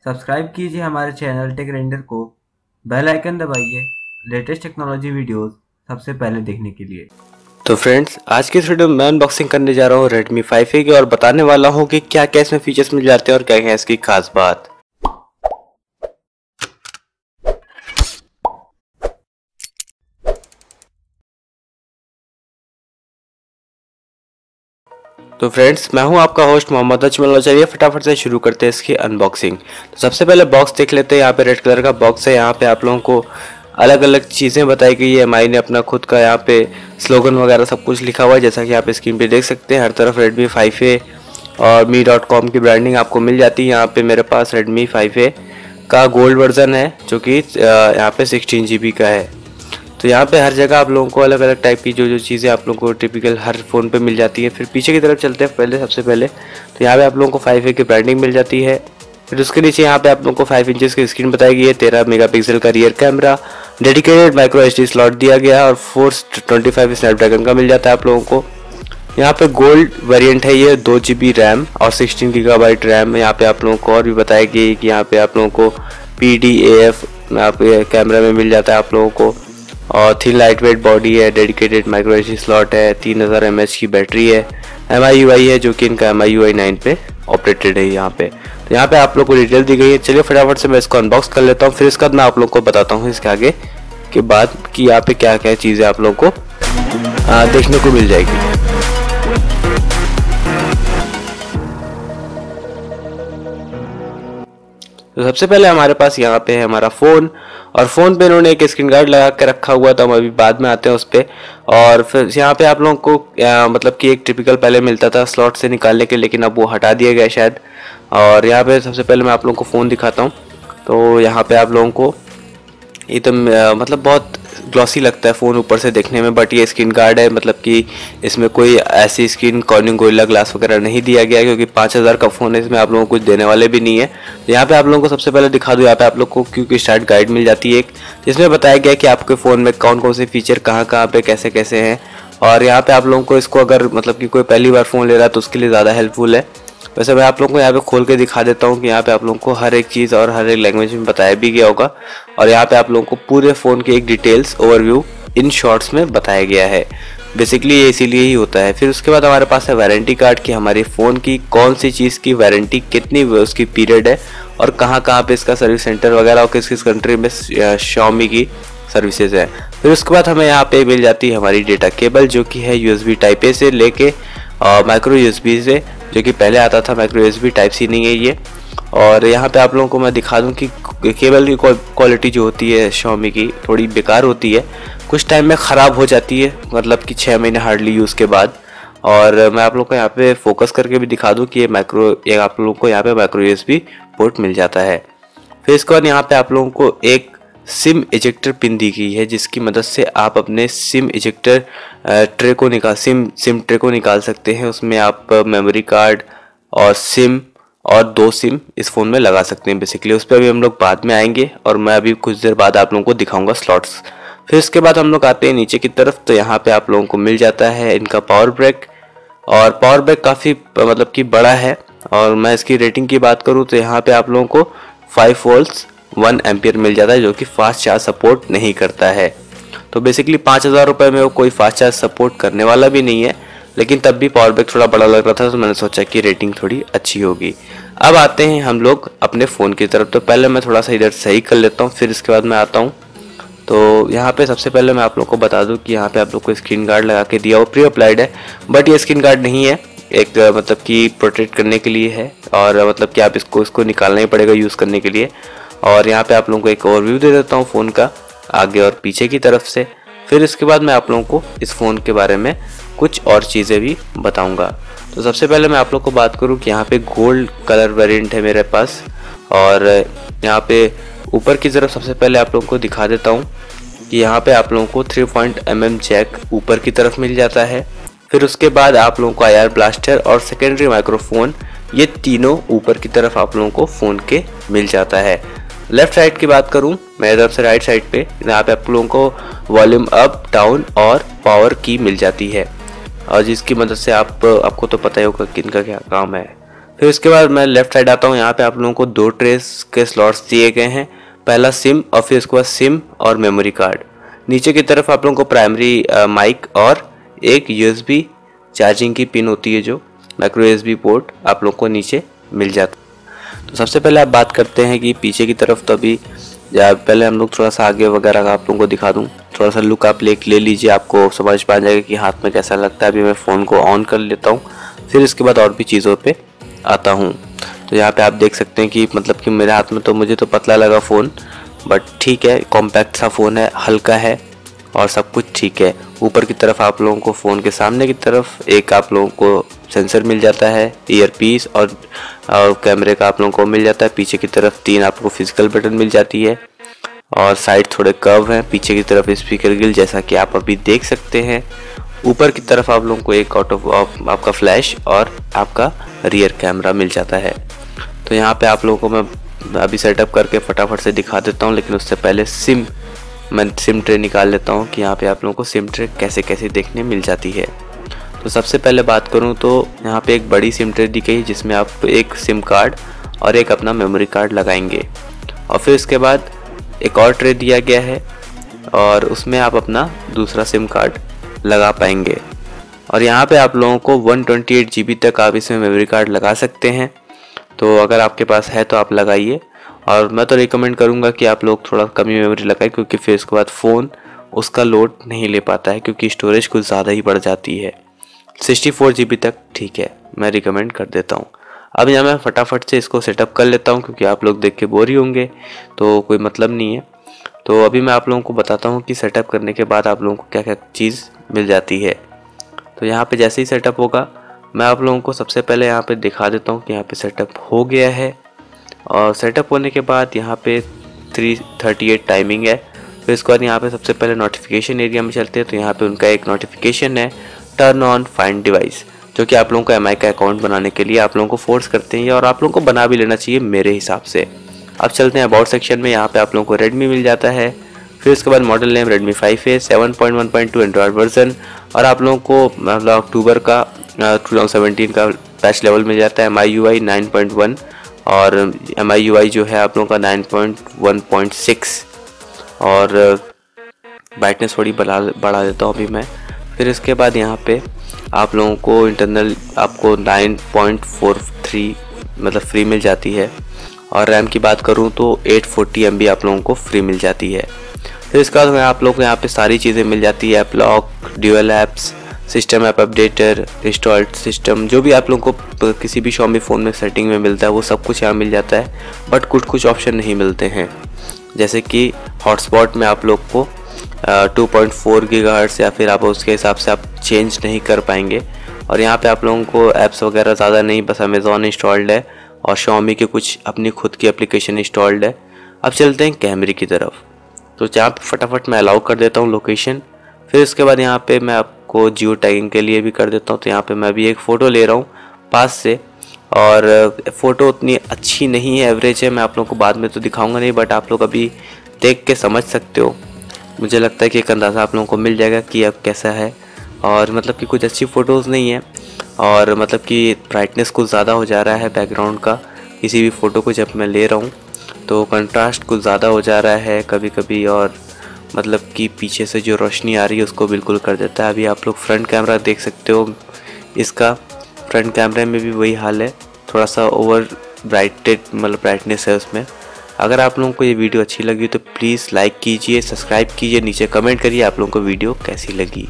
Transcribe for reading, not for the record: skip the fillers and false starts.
Subscribe कीजिए हमारे channel take render को, बेल आइकन दबाइए लेटेस्ट टेक्नोलॉजी वीडियोस सबसे पहले देखने के लिए। तो फ्रेंड्स, आज की इस वीडियो में मैं अनबॉक्सिंग करने जा रहा हूँ Redmi 5A की और बताने वाला हूँ कि क्या क्या इसमें फीचर्स मिल जाते हैं और क्या क्या है इसकी खास बात। तो फ्रेंड्स, मैं हूं आपका होस्ट मोहम्मद अजमल। चलिए फटाफट से शुरू करते हैं इसकी अनबॉक्सिंग। तो सबसे पहले बॉक्स देख लेते हैं। यहाँ पे रेड कलर का बॉक्स है। यहाँ पे आप लोगों को अलग अलग चीज़ें बताई गई है। एमआई ने अपना खुद का यहाँ पे स्लोगन वगैरह सब कुछ लिखा हुआ है, जैसा कि आप स्क्रीन पे देख सकते हैं। हर तरफ Redmi 5A और me.com की ब्रांडिंग आपको मिल जाती है। यहाँ पे मेरे पास Redmi 5A का गोल्ड वर्जन है, जो कि यहाँ पे 16 GB का है। तो यहाँ पे हर जगह आप लोगों को अलग अलग टाइप की जो चीज़ें आप लोगों को टिपिकल हर फ़ोन पे मिल जाती है। फिर पीछे की तरफ चलते हैं सबसे पहले तो यहाँ पे आप लोगों को 5A की ब्रांडिंग मिल जाती है। फिर उसके नीचे यहाँ पे आप लोगों को 5 इंचेस की स्क्रीन बताई गई है, 13 मेगापिक्सल का rear camera, dedicated micro SD slot दिया गया है और 425 स्नैपड्रैगन का मिल जाता है आप लोगों को। यहाँ पे गोल्ड वेरिएंट है, ये 2 GB रैम और 16 GB रैम। यहाँ पे आप लोगों को और भी बताया गया है कि यहाँ पे आप लोगों को PDAF कैमरा में मिल जाता है आप लोगों को, और थिन लाइट वेट बॉडी है, डेडिकेटेड माइक्रो SD स्लॉट है, 3000 mAh की बैटरी है, MIUI है जो कि इनका MIUI 9 पे ऑपरेटेड है यहाँ पे। तो यहाँ पे आप लोग को डिटेल दी गई है। चलिए फटाफट से मैं इसको अनबॉक्स कर लेता हूँ, फिर इसके बाद मैं आप लोग को बताता हूँ इसके आगे के बाद कि यहाँ पे क्या क्या चीज़ें आप लोग को देखने को मिल जाएगी। तो सबसे पहले हमारे पास यहाँ पे है हमारा फ़ोन, और फ़ोन पे इन्होंने एक स्क्रीन गार्ड लगा के रखा हुआ था, हम अभी बाद में आते हैं उस पर। और फिर यहाँ पे आप लोगों को मतलब कि एक टिपिकल पहले मिलता था स्लॉट से निकालने के, लेकिन अब वो हटा दिया गया शायद। और यहाँ पे सबसे पहले मैं आप लोगों को फ़ोन दिखाता हूँ। तो यहाँ पे आप लोगों को ये तो मतलब बहुत ग्लॉसी लगता है फ़ोन ऊपर से देखने में, बट ये स्क्रीन गार्ड है, मतलब कि इसमें कोई ऐसी स्क्रीन कॉर्निंग गोरिल्ला ग्लास वगैरह नहीं दिया गया है, क्योंकि 5000 का फ़ोन है, इसमें आप लोगों को कुछ देने वाले भी नहीं है। तो यहाँ पे आप लोगों को सबसे पहले दिखा दूँ, यहाँ पे आप लोग को क्विक स्टार्ट गाइड मिल जाती है एक, जिसमें बताया गया कि आपके फ़ोन में कौन कौन से फीचर कहाँ कहाँ पे कैसे कैसे हैं। और यहाँ पे आप लोगों को इसको अगर मतलब कि कोई पहली बार फ़ोन ले रहा है तो उसके लिए ज़्यादा हेल्पफुल है। वैसे मैं आप लोगों को यहाँ पे खोल के दिखा देता हूँ कि यहाँ पे आप लोगों को हर एक चीज़ और हर एक लैंग्वेज में बताया भी गया होगा, और यहाँ पे आप लोगों को पूरे फ़ोन की एक डिटेल्स ओवरव्यू इन शॉर्ट्स में बताया गया है। बेसिकली ये इसीलिए ही होता है। फिर उसके बाद हमारे पास है वारंटी कार्ड कि हमारे फ़ोन की कौन सी चीज़ की वारंटी कितनी उसकी पीरियड है और कहाँ कहाँ पे इसका सर्विस सेंटर वगैरह और किस किस कंट्री में Xiaomi की सर्विसेज है। फिर उसके बाद हमें यहाँ पे मिल जाती है हमारी डेटा केबल, जो कि है USB टाइप A से लेके माइक्रो USB से, जो कि पहले आता था माइक्रो USB टाइप C नहीं है ये। और यहाँ पे आप लोगों को मैं दिखा दूँ कि केबल की क्वालिटी जो होती है Xiaomi की थोड़ी बेकार होती है, कुछ टाइम में ख़राब हो जाती है, मतलब कि 6 महीने हार्डली यूज़ के बाद। और मैं आप लोग को यहाँ पे फोकस करके भी दिखा दूँ कि ये आप लोगों को यहाँ पे माइक्रो USB पोर्ट मिल जाता है। फिर इसके बाद यहाँ पे आप लोगों को एक सिम इजेक्टर पिन दी गई है, जिसकी मदद से आप अपने सिम इजेक्टर ट्रे को सिम ट्रे को निकाल सकते हैं। उसमें आप मेमोरी कार्ड और सिम और 2 सिम इस फ़ोन में लगा सकते हैं बेसिकली। उस पर अभी हम लोग बाद में आएंगे और मैं अभी कुछ देर बाद आप लोगों को दिखाऊंगा स्लॉट्स। फिर इसके बाद हम लोग आते हैं नीचे की तरफ, तो यहाँ पे आप लोगों को मिल जाता है इनका पावर ब्रेक, और पावर ब्रेक काफ़ी मतलब कि बड़ा है। और मैं इसकी रेटिंग की बात करूँ तो यहाँ पे आप लोगों को 5 वोल्ट्स 1 एम्पियर मिल जाता है, जो कि फास्ट चार्ज सपोर्ट नहीं करता है। तो बेसिकली 5000 रुपये में वो कोई फास्ट चार्ज सपोर्ट करने वाला भी नहीं है, लेकिन तब भी पावर बैक थोड़ा बड़ा लग रहा था, तो मैंने सोचा कि रेटिंग थोड़ी अच्छी होगी। अब आते हैं हम लोग अपने फ़ोन की तरफ। तो पहले मैं थोड़ा सा इधर सही कर लेता हूँ, फिर इसके बाद मैं आता हूँ। तो यहाँ पे सबसे पहले मैं आप लोग को बता दूँ कि यहाँ पे आप लोग को स्क्रीन गार्ड लगा के दिया, वो प्री अप्लाइड है, बट ये स्क्रीन गार्ड नहीं है, एक मतलब कि प्रोटेक्ट करने के लिए है, और मतलब कि आप इसको निकालना ही पड़ेगा यूज़ करने के लिए। और यहाँ पे आप लोगों को एक ओवरव्यू दे देता हूँ फ़ोन का आगे और पीछे की तरफ से। फिर इसके बाद मैं आप लोगों को इस फ़ोन के बारे में कुछ और चीज़ें भी बताऊंगा। तो सबसे पहले मैं आप लोग को बात करूं कि यहाँ पे गोल्ड कलर वेरिएंट है मेरे पास, और यहाँ पे ऊपर की तरफ सबसे पहले आप लोगों को दिखा देता हूँ कि यहाँ पे आप लोगों को 3.mm जैक ऊपर की तरफ मिल जाता है। फिर उसके बाद आप लोगों को IR ब्लास्टर और सेकेंडरी माइक्रोफोन, ये तीनों ऊपर की तरफ आप लोगों को फ़ोन के मिल जाता है। लेफ्ट साइड की बात करूं मेरे तरफ से, राइट साइड पे यहाँ पे आप लोगों को वॉल्यूम अप डाउन और पावर की मिल जाती है, और जिसकी मदद से आपको तो पता ही होगा कि इनका क्या काम है। फिर उसके बाद मैं लेफ्ट साइड आता हूँ। यहाँ पे आप लोगों को 2 ट्रेस के स्लॉट्स दिए गए हैं, पहला सिम और फिर उसके बाद सिम और मेमोरी कार्ड। नीचे की तरफ आप लोगों को प्राइमरी माइक और एक यूएसबी चार्जिंग की पिन होती है, जो माइक्रो यूएसबी पोर्ट आप लोगों को नीचे मिल जाता है। तो सबसे पहले आप बात करते हैं कि पीछे की तरफ। तो अभी पहले हम लोग थोड़ा सा आगे वगैरह आप लोगों को दिखा दूँ, थोड़ा सा लुक आप ले लीजिए, आपको समझ पा जाएगा कि हाथ में कैसा लगता है। अभी मैं फ़ोन को ऑन कर लेता हूँ, फिर इसके बाद और भी चीज़ों पे आता हूँ। तो यहाँ पे आप देख सकते हैं कि मतलब कि मेरे हाथ में तो मुझे तो पतला लगा फ़ोन, बट ठीक है, कॉम्पैक्ट सा फ़ोन है, हल्का है और सब कुछ ठीक है। ऊपर की तरफ आप लोगों को फ़ोन के सामने की तरफ एक आप लोगों को सेंसर मिल जाता है, ईयर पीस और कैमरे का आप लोगों को मिल जाता है। पीछे की तरफ 3 आपको फिजिकल बटन मिल जाती है और साइड थोड़े कर्व हैं। पीछे की तरफ स्पीकर ग्रिल जैसा कि आप अभी देख सकते हैं। ऊपर की तरफ आप लोगों को एक आपका फ्लैश और आपका रियर कैमरा मिल जाता है। तो यहाँ पे आप लोगों को मैं अभी सेटअप करके फटाफट से दिखा देता हूँ, लेकिन उससे पहले मैं सिम ट्रे निकाल लेता हूँ कि यहाँ पे आप लोगों को सिम ट्रे कैसे कैसे देखने मिल जाती है। तो सबसे पहले बात करूँ तो यहाँ पे एक बड़ी सिम ट्रे दी गई है, जिसमें आप एक सिम कार्ड और एक अपना मेमोरी कार्ड लगाएंगे। और फिर इसके बाद एक और ट्रे दिया गया है और उसमें आप अपना दूसरा सिम कार्ड लगा पाएंगे। और यहाँ पे आप लोगों को 128 GB तक आप इसमें मेमोरी कार्ड लगा सकते हैं। तो अगर आपके पास है तो आप लगाइए, और मैं तो रिकमेंड करूँगा कि आप लोग थोड़ा कम ही मेमोरी लगाएं, क्योंकि फिर उसके बाद फ़ोन उसका लोड नहीं ले पाता है, क्योंकि स्टोरेज कुछ ज़्यादा ही बढ़ जाती है। 64 GB तक ठीक है, मैं रिकमेंड कर देता हूँ। अब यहाँ मैं फटाफट से इसको सेटअप कर लेता हूँ, क्योंकि आप लोग देख के बोर ही होंगे, तो कोई मतलब नहीं है। तो अभी मैं आप लोगों को बताता हूँ कि सेटअप करने के बाद आप लोगों को क्या क्या चीज़ मिल जाती है। तो यहाँ पे जैसे ही सेटअप होगा, मैं आप लोगों को सबसे पहले यहाँ पे दिखा देता हूँ कि यहाँ पे सेटअप हो गया है। और सेटअप होने के बाद यहाँ पे 3:38 टाइमिंग है। फिर इसके बाद यहाँ पे सबसे पहले नोटिफिकेशन एरिया में चलते हैं। तो यहाँ पे उनका एक नोटिफिकेशन है, टर्न ऑन फाइंड डिवाइस, जो कि आप लोगों को एमआई का अकाउंट बनाने के लिए आप लोगों को फोर्स करते हैं, और आप लोगों को बना भी लेना चाहिए मेरे हिसाब से। अब चलते हैं अबाउट सेक्शन में। यहाँ पे आप लोगों को रेडमी मिल जाता है। फिर उसके बाद मॉडल नेम रेडमी 5 है, 7.1.2 एंड्रॉयड वर्जन, और आप लोगों को मतलब अक्टूबर का 2017 का पैच लेवल मिल जाता है। MIUI 9.1 और MIUI जो है आप लोगों का 9.1.6, और ब्राइटनेस थोड़ी बढ़ा देता हूँ अभी मैं। फिर इसके बाद यहाँ पे आप लोगों को इंटरनल आपको 9.43 मतलब फ्री मिल जाती है, और रैम की बात करूँ तो 840 MB आप लोगों को फ्री मिल जाती है। फिर इसके बाद आप लोगों को यहाँ पे सारी चीज़ें मिल जाती है, app lock, dual apps, system app updater, installed system, जो भी आप लोगों को किसी भी Xiaomi फ़ोन में सेटिंग में मिलता है वो सब कुछ यहाँ मिल जाता है। बट कुछ ऑप्शन नहीं मिलते हैं, जैसे कि हॉटस्पॉट में आप लोग को 2.4 GHz या फिर आप उसके हिसाब से आप चेंज नहीं कर पाएंगे। और यहाँ पे आप लोगों को ऐप्स वगैरह ज़्यादा नहीं, बस अमेज़ॉन इंस्टॉल्ड है और Xiaomi के कुछ अपनी खुद की एप्लीकेशन इंस्टॉल्ड है। अब चलते हैं कैमरे की तरफ। तो जहाँ पे फटाफट मैं अलाउ कर देता हूँ लोकेशन। फिर उसके बाद यहाँ पे मैं आपको जियो टैगिंग के लिए भी कर देता हूँ। तो यहाँ पे मैं अभी एक फ़ोटो ले रहा हूँ पास से, और फ़ोटो उतनी अच्छी नहीं है, एवरेज है। मैं आप लोगों को बाद में तो दिखाऊंगा नहीं, बट आप लोग अभी देख के समझ सकते हो। मुझे लगता है कि एक अंदाज़ा आप लोगों को मिल जाएगा कि अब कैसा है। और मतलब कि कुछ अच्छी फ़ोटोज़ नहीं है, और मतलब कि ब्राइटनेस कुछ ज़्यादा हो जा रहा है बैकग्राउंड का किसी भी फ़ोटो को जब मैं ले रहा हूँ, तो कंट्रास्ट कुछ ज़्यादा हो जा रहा है कभी कभी, और मतलब कि पीछे से जो रोशनी आ रही है उसको बिल्कुल कर देता है। अभी आप लोग फ्रंट कैमरा देख सकते हो, इसका फ्रंट कैमरे में भी वही हाल है, थोड़ा सा ओवर ब्राइटेड मतलब ब्राइटनेस है उसमें। अगर आप लोगों को ये वीडियो अच्छी लगी तो प्लीज़ लाइक कीजिए, सब्सक्राइब कीजिए, नीचे कमेंट करिए आप लोगों को वीडियो कैसी लगी।